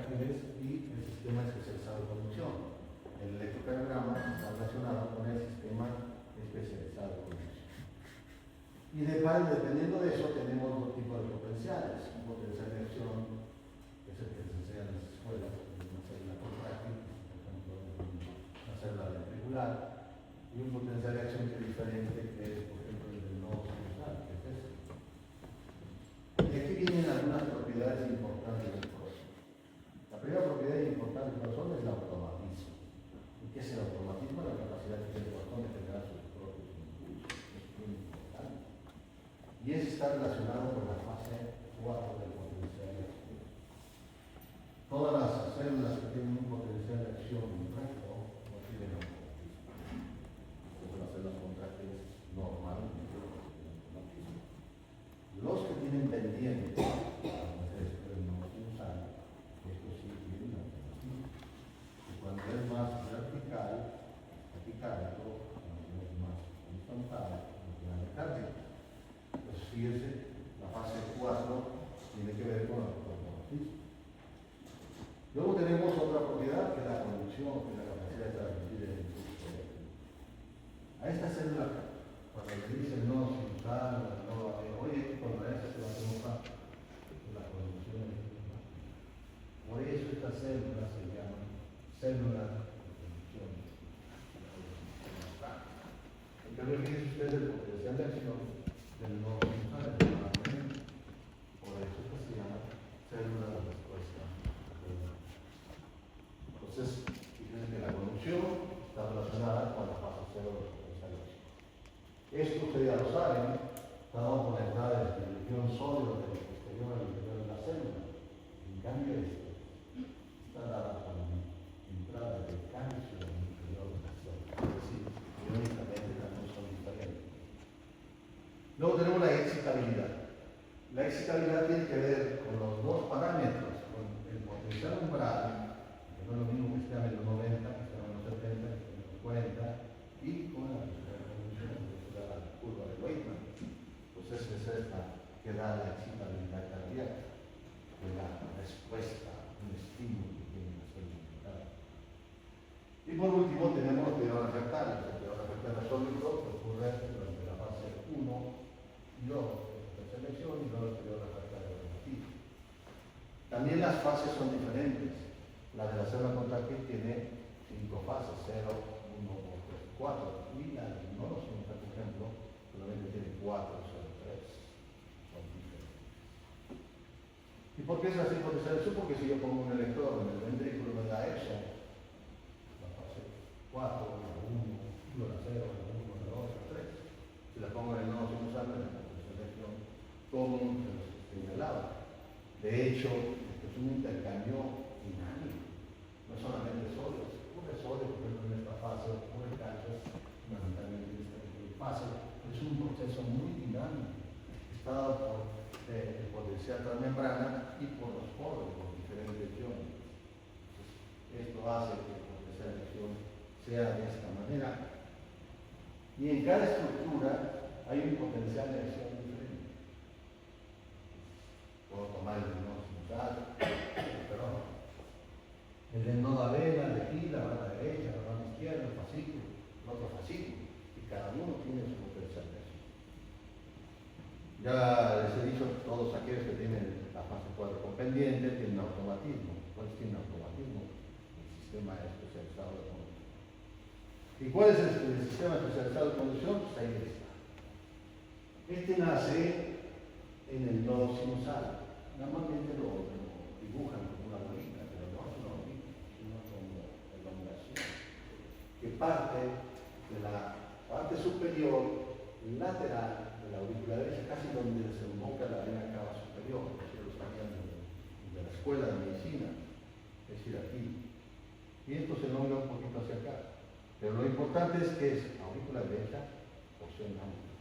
contráctiles y el sistema especializado de conducción. El electrocardiograma está relacionado con el sistema especializado de conducción. Y dependiendo de eso tenemos dos tipos de potenciales. Un potencial de acción, que es el que se enseña en las escuelas, una célula contráctil, por ejemplo, una célula ventricular, y un potencial de acción que es diferente, que es, por ejemplo, el del nodo sinusal, que es este. Y aquí vienen algunas propiedades importantes del corazón. La primera propiedad importante del corazón es el automatismo. ¿Y qué es el automatismo? La capacidad que tiene el corazón de generar sus propios impulsos. Es muy importante. Y eso está relacionado con la fase 4 del potencial de acción. Todas las células que tienen un potencial de acción recto no tienen automatismo. Entonces las células contráctiles normalmente tienen automatismo. Los que tienen pendiente, el nodo sinusal, esto sí tiene automatismo. Y cuando es más vertical, taquicárdico, cuando es más horizontal, no tiene taquicárdico. Pues fíjense, la fase 4 tiene que ver con el automatismo. Luego tenemos otra propiedad que es la conducción, que es la capacidad de transmitir el impulso eléctrico. A esta célula, cuando le dicen no sinusal, no, oye, cuando a esta se va a trabajar la conducción eléctrica. Por eso estas células se llaman células de conducción. En cambio, fíjense ustedes el potencial de acción del nodo sinusal, por eso esto se llama célula de respuesta. Entonces, fíjense que la conducción está relacionada con la fase 0 del potencial de acción. Esto ustedes ya lo saben, estamos conectados desde el ion sólido del exterior al interior de la célula. En cambio, esto está dada con la entrada del calcio en el interior de la célula. Es decir, iónicamente también son diferentes. Luego tenemos la excitabilidad. La excitabilidad tiene que ver con los dos parámetros, con el potencial umbral, que no es lo mismo que esté a menos 90, que esté a menos 70, que esté a menos 40, y con la condición de la curva de Weightman. Pues esa es esta que da la excitabilidad cardíaca, que da la respuesta, un estímulo que tiene la célula vital. Y por último tenemos los periodos refractarios. El periodo refractario sólido que ocurre durante la fase 1 y 2 de selección y luego el periodo refractario relativo. También las fases son diferentes. La de la célula contráctil tiene 5 fases, 0, 1, 2, 3, 4. Y la del nodo sinusal, por ejemplo, solamente tiene 4, 0, 3. Son diferentes. ¿Y por qué es así potencial eso? Porque si yo pongo un electrodo en el ventrículo me da eso. La fase 4, la 1, la 0, la 1, la 2, la 3. Si la pongo en el nodo sinusal, me da la selección común que nos señalaba. De hecho, esto es un intercambio dinámico. No solamente sólidos, ocurre sólido, por ejemplo, en esta fase, ocurre calcio, fundamentalmente en esta fase. Es un proceso muy dinámico, está dado por el potencial transmembrana y por los poros, por diferentes iones. Esto hace que el potencial de acción sea de esta manera. Y en cada estructura hay un potencial de acción diferente. Puedo tomar el nodo sinusal, perdón. El del nodo vena, de aquí, la rama derecha, la rama izquierda, el fascículo, el otro fascículo, y cada uno tiene su potencial de acción. Ya les he dicho, todos aquellos que tienen la fase 4 con pendiente tienen automatismo. ¿Cuáles tienen automatismo? El sistema especializado de conducción. ¿Y cuál es el sistema especializado de conducción? Pues ahí está. Este nace en el nodo sinusal. Normalmente lo dibujan como una bolita, pero no es una bolita, sino como elongación, que parte de la parte superior lateral de la aurícula derecha, casi donde desemboca la vena cava superior, si lo sabían de la escuela de medicina, es decir, aquí. Y esto se elonga un poquito hacia acá. Pero lo importante es que es aurícula derecha, porción amplia.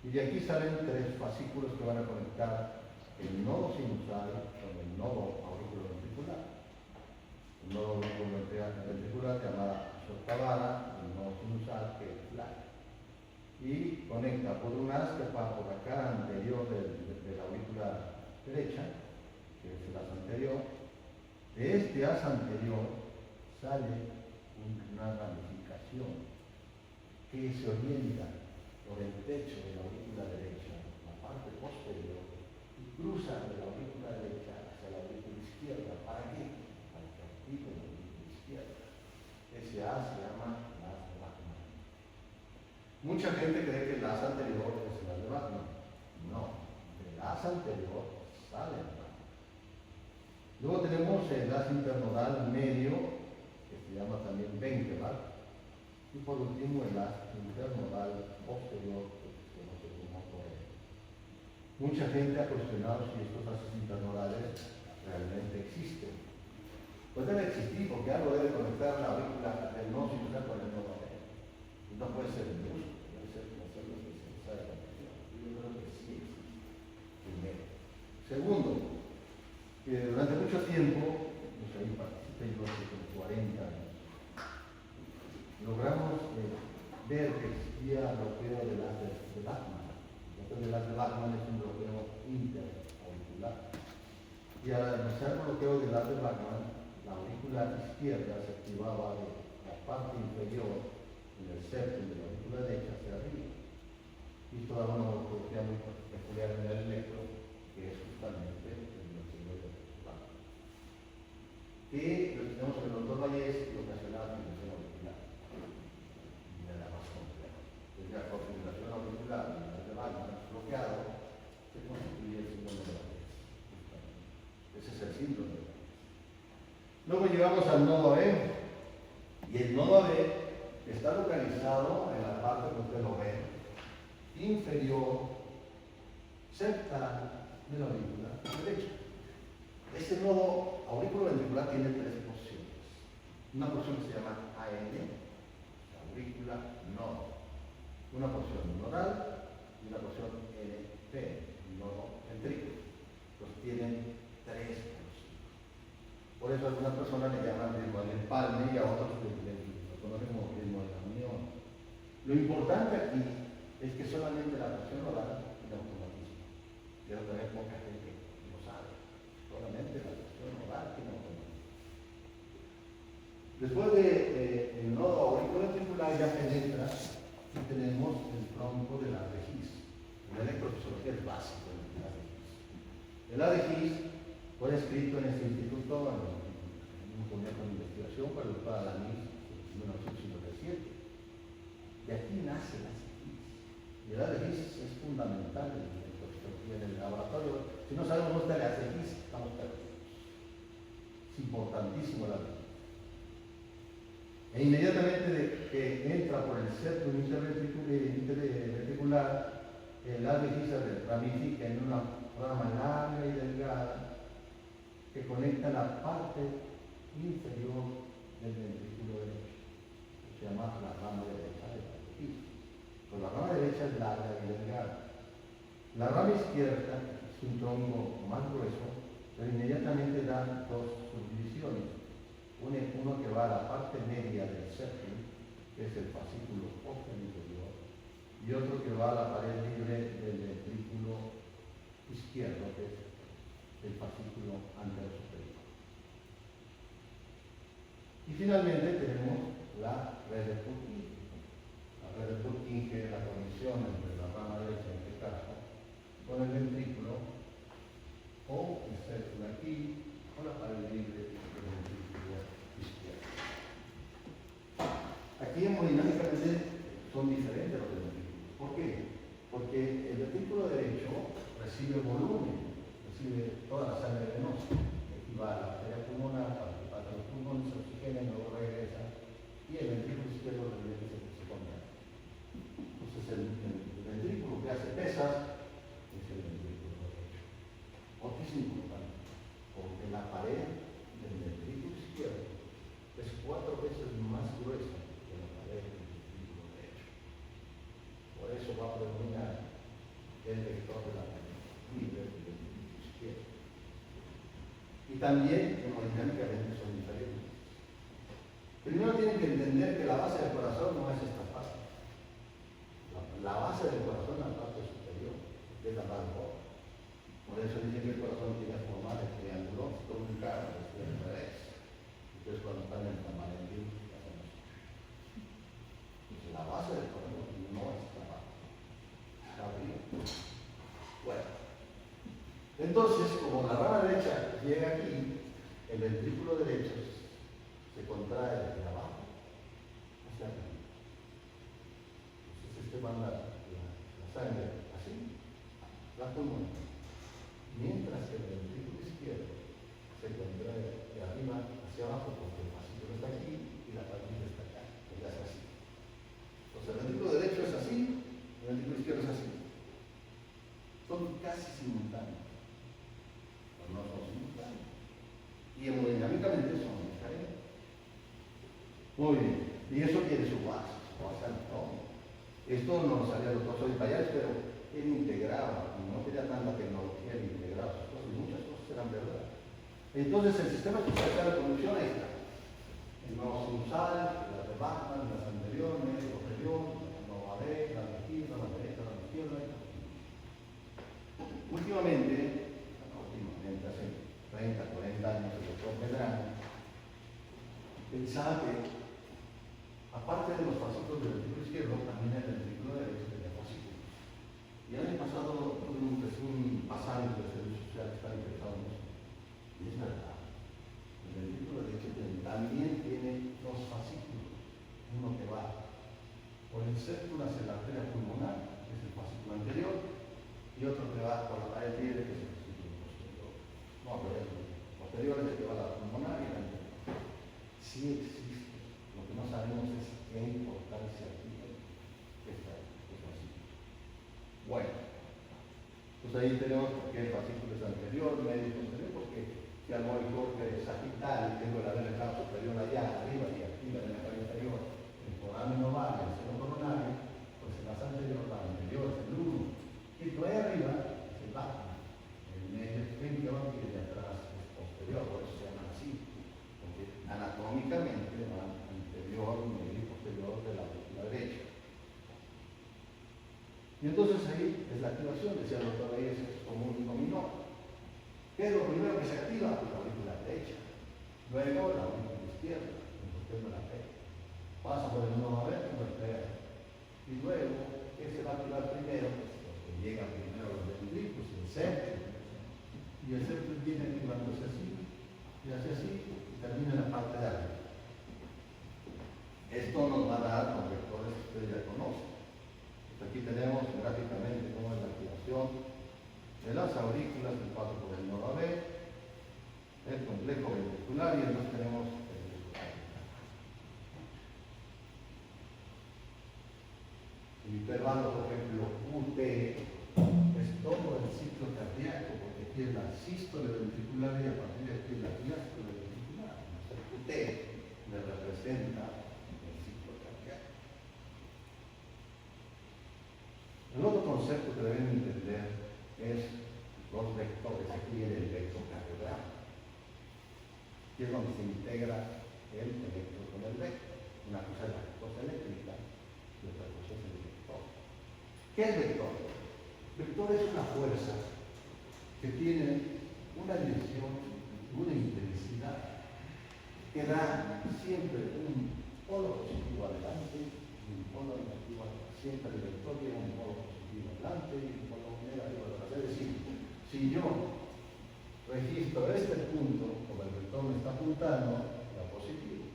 Y de aquí salen 3 fascículos que van a conectar el nodo sinusal con el nodo auriculoventricular. El nodo auriculoventricular llamada octavada, el nodo sinusal que es flaco. Y conecta por un haz que va por la cara anterior de la aurícula derecha, que es el haz anterior, De este asa anterior sale una ramificación que se orienta por el pecho de la aurícula derecha, la parte posterior, y cruza de la aurícula derecha hacia la aurícula izquierda. ¿Para qué? Para que active la aurícula izquierda. Ese asa se llama las de Bachmann. Mucha gente cree que el asa anterior es el as de Bachmann. No, del asa anterior sale el Bachmann. Luego tenemos el asa internodal medio, que se llama también Wenckebach. Y por último el asa internodal posterior, que se conoce como Cohen. Mucha gente ha cuestionado si estos asas internodales realmente existen. Pues debe existir, porque algo debe conectar la aurícula del no sinusal con el nodo medio. No puede ser el músculo, debe ser las células de sinusal de conexión. Yo creo que sí existe. Primero. Segundo, que durante mucho tiempo, pues ahí participé yo hace como 40 años, logramos ver que existía bloqueo del as de Bachmann. El bloqueo del as de Bachmann es un bloqueo interauricular. Y al empezar el bloqueo del as de Bachmann, la aurícula izquierda se activaba de la parte inferior en el septum de la aurícula derecha hacia arriba. Y esto daba una morfología muy peculiar en el electro, que es justamente el bloqueo del Bachmann. Que lo tenemos en el doctor Vallés y ocasionaba fibrilación auricular. Y era más complejo. Entonces, la configuración auricular de Bachmann bloqueado se constituye el síndrome de Vallés. Ese es el síndrome de Vallés. Luego llegamos al nodo B, y el nodo B está localizado en la parte que usted lo ve, inferior, cerca de la aurícula derecha. Ese nodo auriculoventricular tiene tres porciones. Una porción que se llama AN, la aurícula nodo. Una porción nodal y una porción NP, nodo ventrículo. Los tienen tres porciones. Por eso a algunas personas le llaman ritmo del empalme y a otros lo conocen como ritmo de la unión. Lo importante aquí es que solamente la porción nodal tiene automatismo. Pero también poca gente lo sabe. Solamente la porción nodal tiene automatismo. Después del nodo auriculoventricular ya penetra y tenemos el tronco de la regis. El electrofisiología es básico del ADGIS. El ADGIS fue escrito en este instituto en un proyecto de investigación para el doctor Alanis en 1957. De aquí nace la ADGIS. Y el ADGIS es fundamental en la electrofisiología en el laboratorio. Si no sabemos dónde está el ADGIS, estamos perdidos. Es importantísimo el ADGIS. E inmediatamente que entra por el septum interventricular, el ADGIS se ramifica en una rama larga y delgada que conecta la parte inferior del ventrículo derecho. Se llama la rama derecha del ADGIS. Pues la rama derecha es larga y delgada. La rama izquierda es un tronco más grueso, pero inmediatamente da dos subdivisiones. Uno que va a la parte media del septum, que es el fascículo posterior, y otro que va a la pared libre del ventrículo izquierdo, que es el fascículo anterosuperior. Y finalmente tenemos la red de Purkinje. La red de Purkinje es la conexión entre la rama derecha, en este caso, con el ventrículo, o el septum aquí, o la pared libre del ventrículo izquierdo. Aquí hemodinámicamente son diferentes los ventrículos. ¿Por qué? Porque el ventrículo derecho recibe volumen, recibe toda la sangre venosa, aquí va a la arteria pulmonar, pasa los pulmones, se oxigena y luego regresa, y el ventrículo izquierdo regresa y se convierte. Entonces el ventrículo que hace pesas es el ventrículo derecho. ¿Por qué es importante? Porque la pared del ventrículo izquierdo es 4 veces más gruesa que la pared del ventrículo derecho. Por eso va a predominar el vector de la pared libre del ventrículo izquierdo. Y también hemodinámicamente son diferentes. Primero tienen que entender que la base del corazón no es esta parte. La base del corazón es la parte superior, que es la más gorda. Por eso dicen que el corazón tiene forma de triángulo truncado, es al revés. Entonces, como la rama derecha llega aquí, el ventrículo derecho se contrae desde abajo hacia arriba. Entonces, este manda la sangre así, la pulmón. Mientras que el ventrículo izquierdo se contrae de arriba hacia abajo, porque el vasito está aquí y la palmita está acá. Y hace así. Entonces, el ventrículo derecho es así, el ventrículo izquierdo es así. Son casi simultáneos. Pero no son simultáneos. Y hemodinámicamente son diferentes. Muy bien. Y eso tiene su base anatómica. Esto no lo sabía el doctor Soy Payares, pero él integraba, y no tenía tanta tecnología, él integraba sus cosas, y muchas cosas eran verdad. Entonces, el sistema circunstancial de conducción está. El nodo sinusal, la de Bachmann, las anteriores, medio posterior, la nova B, la izquierda, la derecha, la izquierda. Últimamente, hace 30, 40 años, el doctor Medrano pensaba que, aparte de los fascículos del ventrículo izquierdo, también el ventrículo derecho tenía fascículos. Y el año pasado tuve un pasaje del servicio social que está interesado en eso. Y es verdad. El ventrículo derecho también tiene dos fascículos. Uno que va por el septum hacia la arteria pulmonar, que es el fascículo anterior, y otro que va por la pared libre, que es el fascículo posterior. No, pero el posterior es el que va a la pulmonar y la anterior. Sí existe. Lo que no sabemos es qué importancia tiene esta fascículo. Bueno, pues ahí tenemos por qué el fascículo es anterior, medio y posterior, porque si algo el corte sagital, tengo la vena cava superior allá arriba y aquí la vena cava inferior, el foramen oval, el seno coronario, pues el más anterior, la anterior es el 1. Y el que va arriba es el bajo, el medio extremo y el de atrás es posterior, por eso se llama así, porque anatómicamente van anterior, medio y posterior de la aurícula derecha. Y entonces ahí es la activación, decía el doctor Reyes, es como un dominó. ¿Qué es lo primero que se activa? La aurícula derecha. Luego la aurícula izquierda, en cuestión de la P. Pasa por el nodo abierto y el P. Y luego, ¿qué se va a activar primero? Pues los que llegan primero los ventrículos, el septum. Y el septum viene activándose así, y hace así, y termina en la parte de arriba. Esto nos va a dar los vectores que ustedes ya conocen. Aquí tenemos gráficamente cómo es la activación de las aurículas, que pasa por el nodo B, el complejo ventricular y entonces tenemos el ventricular. El intervalo, por ejemplo, UT, es todo el ciclo cardíaco, porque aquí es la sístole ventricular y a partir de aquí es la diástole ventricular. El UT me representa el ciclo cardíaco. El otro concepto que deben entender es los vectores. Aquí viene el vectocardiograma, que es donde se integra el electro con el vector. Una cosa es la cosa eléctrica y otra cosa es el vector. ¿Qué es vector? Vector es una fuerza que tiene una dirección, una intensidad, que da siempre un polo positivo adelante y un polo negativo atrás. Siempre el vector tiene un polo positivo adelante y un polo negativo atrás. Es decir, si yo registro este punto, como el vector me está apuntando, da positivo.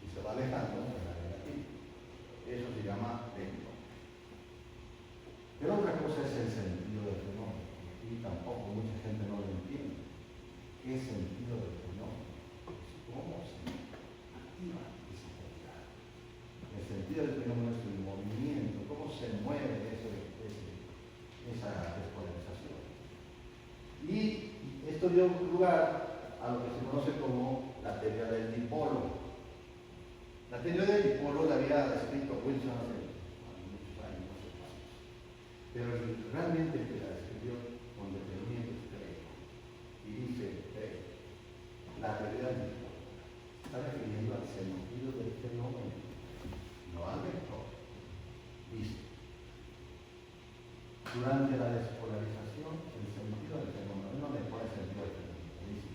Si se va alejando, me da negativo. Eso se llama vector. Pero otra cosa es el sentido del fenómeno. Y tampoco mucha gente no lo entiende. ¿Qué sentido del fenómeno? ¿Cómo se activa esa actividad? El sentido del fenómeno es el movimiento, cómo se mueve esa despolarización. Y esto dio lugar a lo que se conoce como la teoría del dipolo. La teoría del dipolo la había descrito Wilson hace muchos años, no sé cuántos. Pero realmente el que la describió con detenimiento es Drake. Y dice Drake, la teoría del dipolo está refiriendo al sentido del fenómeno, no al vector. Dice, durante la despolarización, el sentido del fenómeno, no le pone sentido del fenómeno, dice,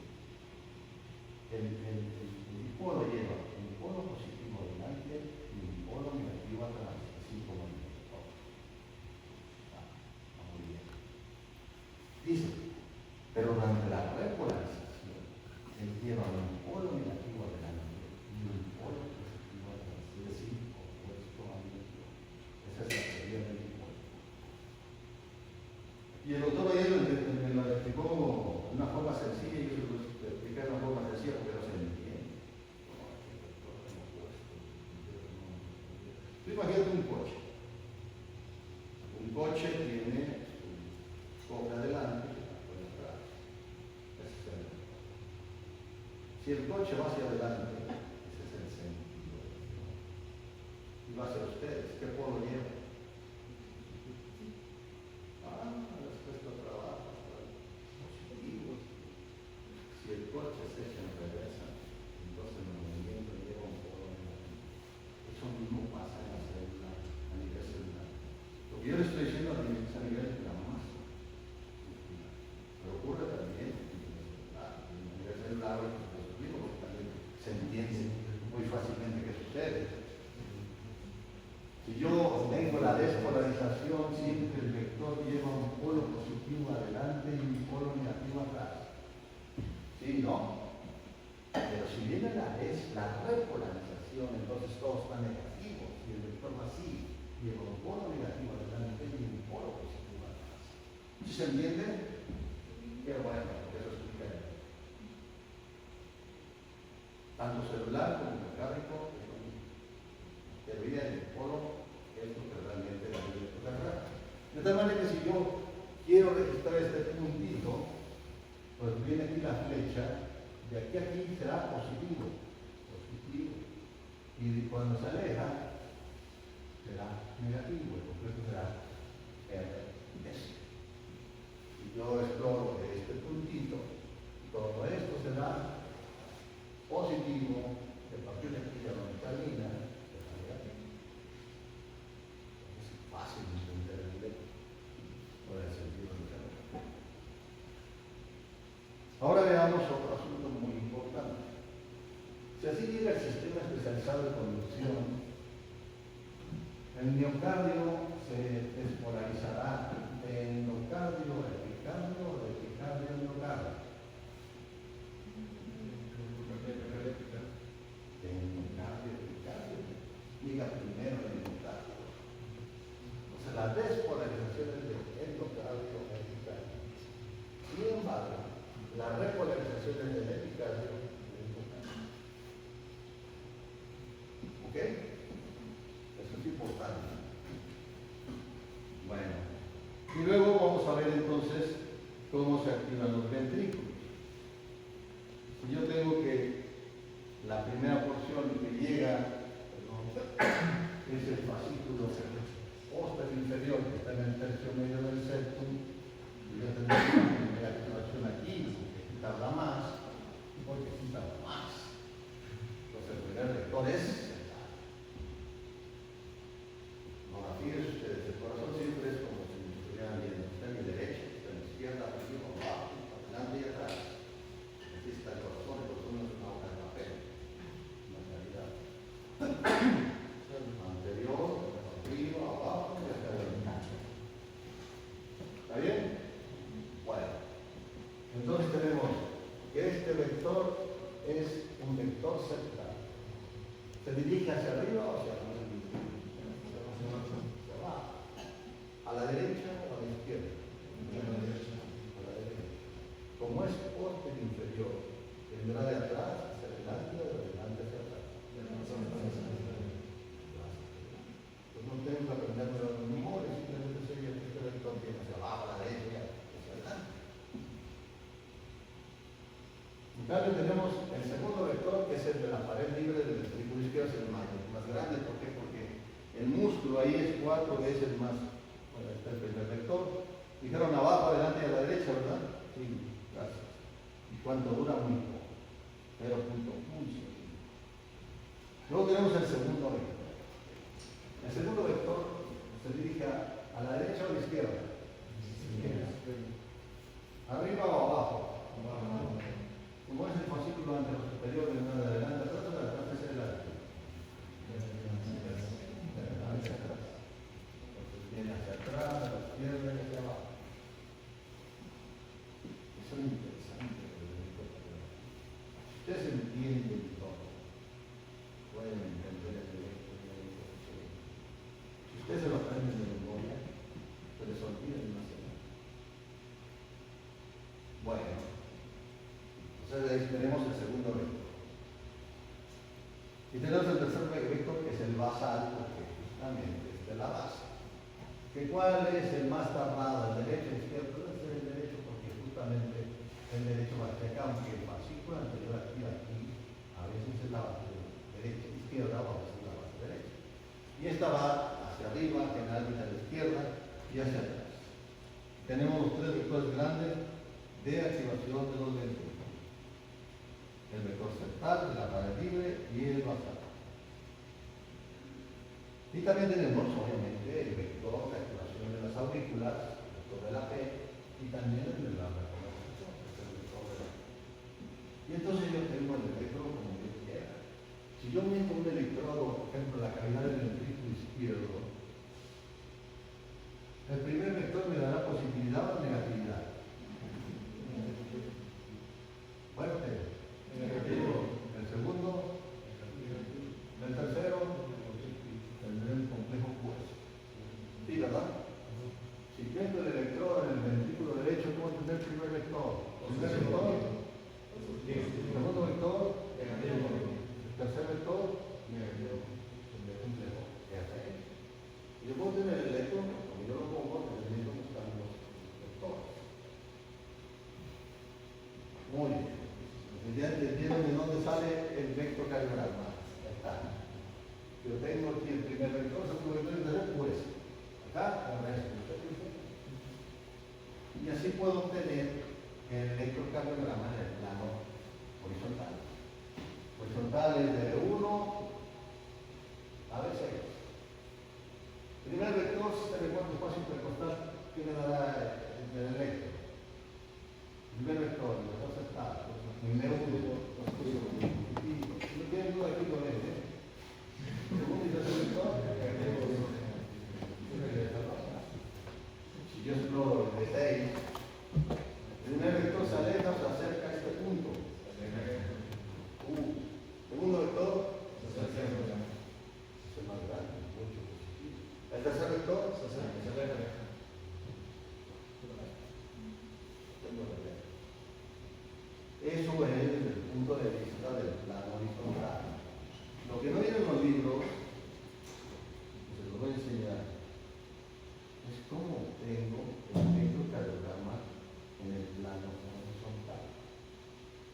el dipolo lleva un polo positivo delante y un polo negativo atrás, así como el vector. Muy bien. Dice, Si el coche va hacia adelante, ese es el sentido. Y va hacia ustedes, ¿qué polo lleva? Respuesta a trabajo, positivo. Si el coche se echa en reversa, entonces el movimiento lleva un polo negativo. Eso mismo pasa en la célula, a nivel celular. Lo que yo le estoy diciendo a nivel de la masa, pero ocurre también a nivel celular, porque también se entiende muy fácilmente qué sucede. Si yo tengo la despolarización, siempre el vector lleva un polo positivo adelante y un polo negativo atrás. ¿Sí? ¿No? Pero si viene la repolarización, entonces todo está negativo. Si el vector va así, lleva un polo negativo adelante y un polo positivo atrás. ¿Sí se entiende? Qué bueno, eso explica. Tanto celular como mecánico, pero viene el polo, es lo que realmente la vida es cargar. De tal manera que si yo quiero registrar este puntito, pues viene aquí la flecha, de aquí a aquí será positivo, y cuando se aleja, será negativo, el completo será RS. Si yo exploro este puntito, todo esto será positivo, el papel de aquí ya no termina, será negativo. Es fácil de entender el directo, por el sentido de la. Ahora veamos otro asunto muy importante. Si así llega el sistema especializado de conducción, el miocardio se despolarizará de endocardio a epicardio o de epicardio a miocardio. De endocardio a epicardio. Diga primero el endocardio. O sea, la despolarización es de endocardio a epicardio. Sin embargo, la repolarización es del epicardio a endocardio. ¿Ok? Eso es importante. Bueno, y luego vamos a ver entonces cómo se activan los ventrículos. Si yo tengo que la primera porción que llega, es el fascículo posterior inferior que está en el tercio medio del septum, y yo tengo una primera activación aquí, que tarda más, porque aquí tarda más. Entonces el primer vector es fíjense ustedes, el corazón siempre es como si me estuvieran viendo, está a mi derecha, está a mi izquierda, arriba, abajo, adelante y atrás. Aquí está el corazón no es una hoja de papel, una realidad. Anterior, arriba, abajo y hacia adelante. ¿Está bien? Bueno, entonces tenemos que este vector es un vector central. ¿Se dirige hacia arriba o hacia abajo? ¿A la derecha o a la izquierda? A la derecha. Como es posterior inferior, vendrá de atrás hacia adelante o de adelante hacia atrás. Pues no tengo que aprenderme los memoria, simplemente sé que este vector viene hacia abajo, a la derecha y hacia adelante. En cambio tenemos el segundo vector, que es el de la pared libre del ventrículo izquierdo, es el más grande. ¿Por qué? Porque el músculo ahí es 4 veces más. Bueno, este es el primer vector. Dijeron abajo, adelante y a la derecha, ¿verdad? Sí, gracias. ¿Y cuánto dura? Muy poco. 0.1. Luego tenemos el segundo vector. El segundo vector se dirige a la derecha o a la izquierda. Arriba o abajo. Como es el fascículo anterosuperior, viene de adelante atrás, de atrás es el alto. Viene hacia atrás, a la izquierda y hacia abajo. Eso es interesante. Ustedes entienden todo. Pueden entender el directo. Si ustedes se lo aprenden de memoria, se les olvida en una semana. Bueno, entonces ahí tenemos el segundo vector. Y tenemos el tercer vector, que es el basal, porque justamente es de la base. ¿Cuál es el más tardado? ¿El derecho o el izquierdo? Debe ser el derecho, porque justamente el derecho va hacia acá, aunque el fascículo anterior aquí esta va hacia arriba, generalmente a la izquierda y hacia atrás. Tenemos los tres vectores grandes de activación de los ventrículos. El vector central, la pared libre y el basal. Y también tenemos, obviamente, el vector de activación de las aurículas, el vector de la P, y también el de la reconversión, que es el vector de la P. Y entonces yo tengo el electrodo como yo quiera. Si yo meto un electrodo, por ejemplo, en la cavidad del ventrículo izquierdo, el primer vector me dará positividad o negatividad. Fuerte. El segundo, el tercero, tendré un complejo opuesto. Sí, ¿verdad? Si meto el electrodo en el ventrículo derecho, ¿cómo tendré el primer vector? El primer vector, el segundo vector, el tercer vector, el complejo. Yo puedo tener el electrón, como yo lo pongo, necesito buscar los vectores. Muy bien. Ya entienden de dónde sale el vector cardiograma. Ya está. Yo tengo aquí el primer vector, el segundo vector y el tercer, pues acá, con esto. Y así puedo obtener el electrocardiograma en el plano horizontal. Horizontal es de B1 a B6. Primer vector, sistema de cuarto espacio intercostal, ¿qué me dará el electro? Primer vector, el vector central, el neutro, y no tienen duda aquí con él, ¿eh? Segundo y tercer vector, si yo exploro el D6, el primer vector se aleja o se acerca a este punto. Segundo vector, se acerca. Es más grande, mucho positivo. El tercer vector, se aleja. Eso es desde el punto de vista del plano horizontal. Lo que no viene en los libros, se los voy a enseñar, es cómo obtengo el electrocardiograma en el plano horizontal.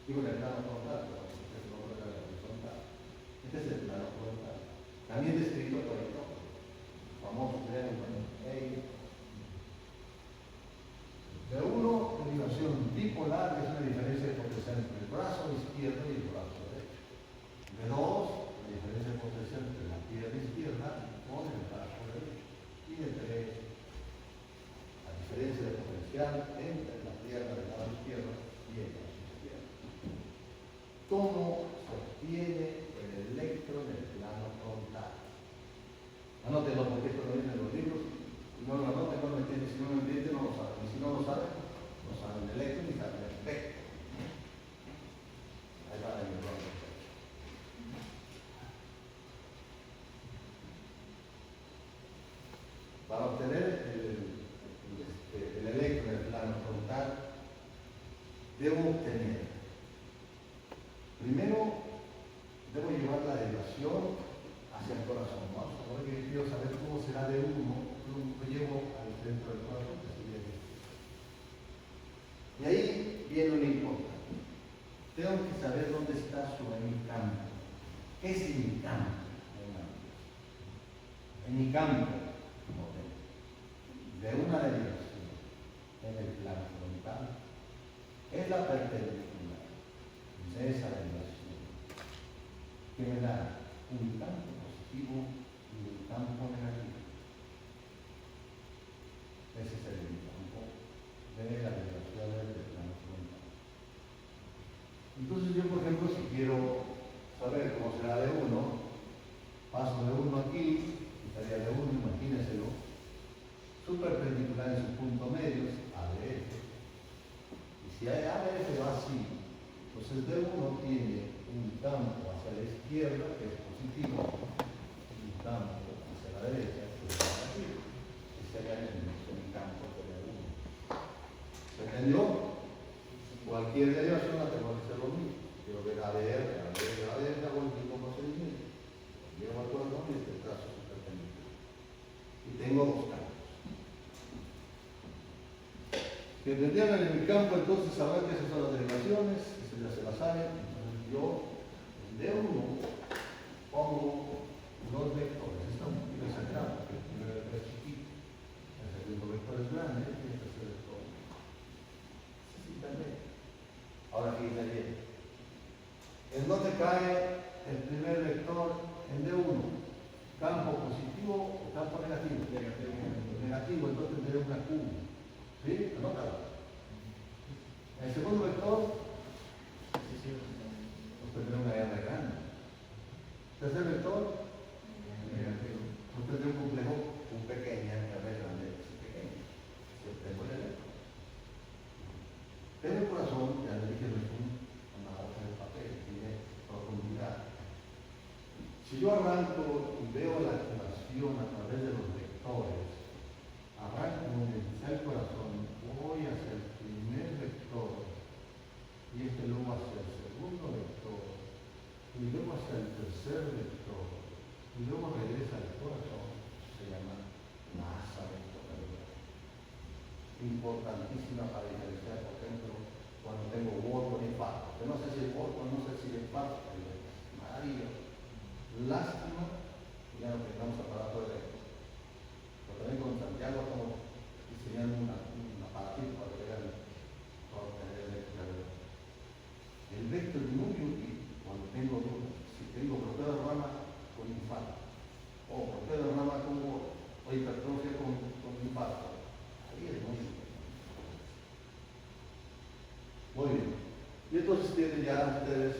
Digo en el plano frontal, pero este es el otro plano horizontal. Este es el plano frontal. También descrito por el famoso triángulo E. B1, derivación bipolar, que es una diferencia de potencial entre el brazo izquierdo y el brazo derecho. B2, la diferencia de potencial entre la pierna izquierda con el brazo derecho. Y B3, la diferencia de potencial entre la pierna del lado izquierdo y el brazo izquierdo. ¿Cómo se obtiene el electro en el plano frontal? Anótenlo porque esto no viene en los libros. No lo anoten, no lo entienden. Si no lo entienden, no lo saben. Y si no lo saben, no saben el electro ni saben el vector. Ahí va el error. Para obtener el electro en el plano frontal, debo obtener, primero, debo llevar la derivación hacia el corazón. Vamos a ver que quiero saber cómo será de uno. Lo llevo al centro del corazón, que sería aquí. Y ahí viene lo importante. Tengo que saber dónde está su hemicampo. ¿Qué es hemicampo? Hemicampo, de una derivación en el plano frontal, es la perpendicular de esa derivación, que me da un campo positivo y un campo negativo. Ese es el campo de la derivación del plano frontal. Entonces yo, por ejemplo, si quiero saber cómo será de 1, paso de 1 aquí, estaría de 1, imagínenselo, su perpendicular en su punto medio es ADF. Y si hay ADF va así, entonces D1 tiene un campo hacia la izquierda, que es positivo, y un campo hacia la derecha, que es negativo. Y sería el campo de D1. ¿Se entendió? Cualquier derivación la tengo que hacer lo mismo. Quiero ver ADR, hago el mismo procedimiento. Llego al corazón y este trazo es perpendicular. Y tengo dos campos. Si entendieron en mi campo, entonces sabrán que esas son las derivaciones, eso ya se las saben. Entonces yo, de uno, pongo los vectores. Esto es cae el primer vector en D1, campo positivo o campo negativo. Negativo, entonces tendré una Q. ¿Sí? Anótalo. El segundo vector, pues tendré una R grande. Tercer vector, negativo. Pues tendré un complejo Q pequeña, R grande, pequeña. Se obtengo el electro. Pero el corazón, ya le dije, no es una hoja de papel, tiene profundidad. Si yo arranco y veo la activación a través de los vectores, arranco donde está el corazón, voy hacia el primer vector, y luego hacia el segundo vector, y luego hacia el tercer vector, y luego regresa al corazón, se llama masa vectorial. Importantísima para diferenciar, por ejemplo, cuando tengo Wolf y infarto. Que no sé si el Wolf, no sé si el infarto, pero es maravilloso. Lástima que ya no tengamos aparato eléctrico. Pero también con Santiago estamos diseñando un aparatito para pegar el eléctrico. El vector muy útil cuando tengo dudas. Si te digo bloqueo de rama con infarto, o bloqueo de rama con Wolf, o hipertrofia con infarto. Ahí es muy útil. Muy bien. Y entonces tienen ya ustedes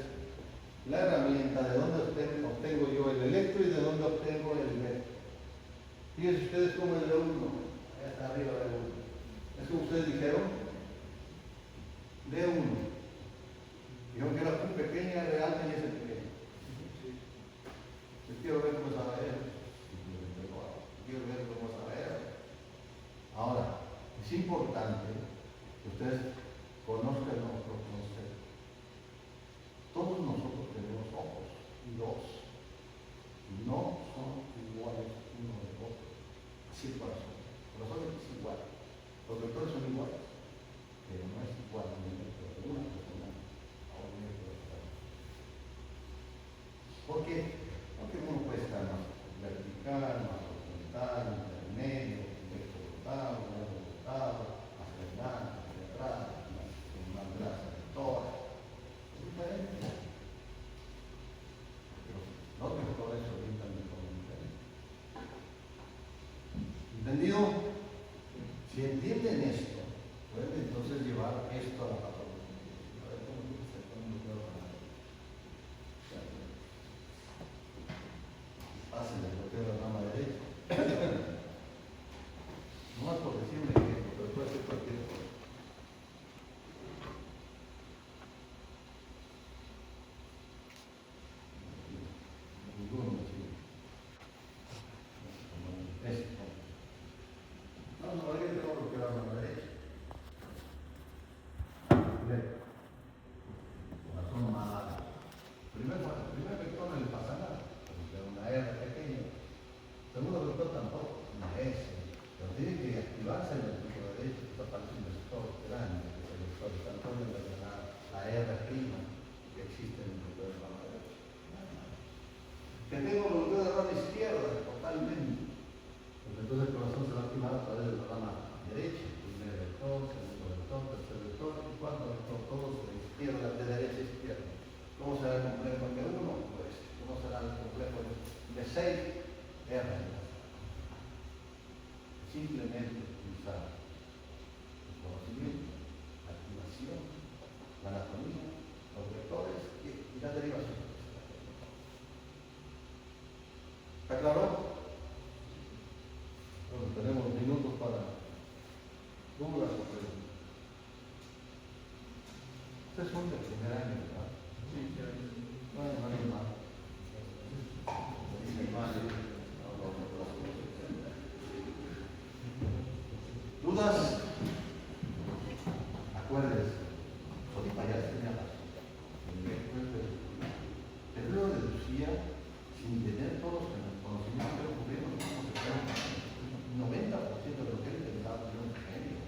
la herramienta de dónde obtengo yo el electro y de dónde obtengo el vector. Fíjense ustedes cómo el D1, allá está arriba de D1. Es como ustedes dijeron, D1. Dijeron que era Q pequeña, real y S pequeña. Yo quiero ver cómo se va a ver. Quiero ver cómo se va a ver. Ahora, es importante que ustedes conozcan nuestro concepto. Todos nosotros tenemos ojos y dos. No son iguales uno del otro. Así es corazón. El corazón es igual. Los vectores son iguales. Pero no es igual un vector de una persona a un vector de otra. ¿Por qué? Porque uno puede estar más vertical, más horizontal, intermedio, un vector rotado, un vector rotado, hacia adelante, hacia atrás, con más grasa vectora. Es diferente. Los vectores se orientan de forma diferente. ¿Entendido? Si entienden esto, pueden entonces llevar esto a la patología. A ver cómo se pone un dedo para pasen el bloqueo de la rama derecha. No más por decir un ejemplo, pero puede ser cualquier cosa. Ninguno me sirve. No, ahí tengo que bloquear la rama derecha. Corazón más. Primer vector no le pasa nada, porque una R pequeña. Segundo vector tampoco, una S. Pero tiene que activarse el vector derecho, que aparece un vector grande, que es el vector instantáneo de la R' que existe en el vector de rama derecha. Que tengo bloqueo de rama izquierda, totalmente. Pues entonces el corazón se va a activar a través de la rama derecha. Primer vector, segundo vector, tercer vector y cuarto vector, todos de izquierda, de derecha a izquierda. ¿Cómo será el complejo de 1? Pues, ¿cómo será el complejo de 6? R. Simplemente utilizar el conocimiento, la activación, la anatomía, los vectores y la derivación. ¿Está claro? Bueno, tenemos minutos para dudas o preguntas. Ustedes son del primer año, ¿verdad? Sí, bueno, no hay más. ¿Dudas? Acuérdense, Solipayas tenía razón. Pero lo deducía sin tener todos los conocimientos que ocurrieron. 90% de lo que él pensaba era un genio.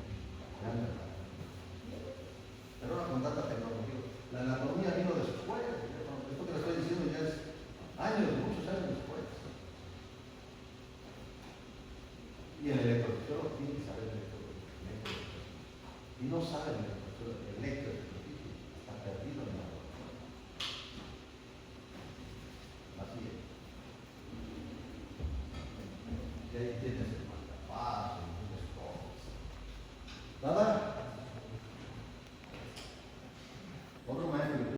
Pero ahora con tanta tecnología. La anatomía vino después. Esto que le estoy diciendo ya es muchos años después. Y el electrofisiólogo tiene que saber el electrofisiólogo. Y no sabe el electrofisiólogo, está perdido en la ahí tienes el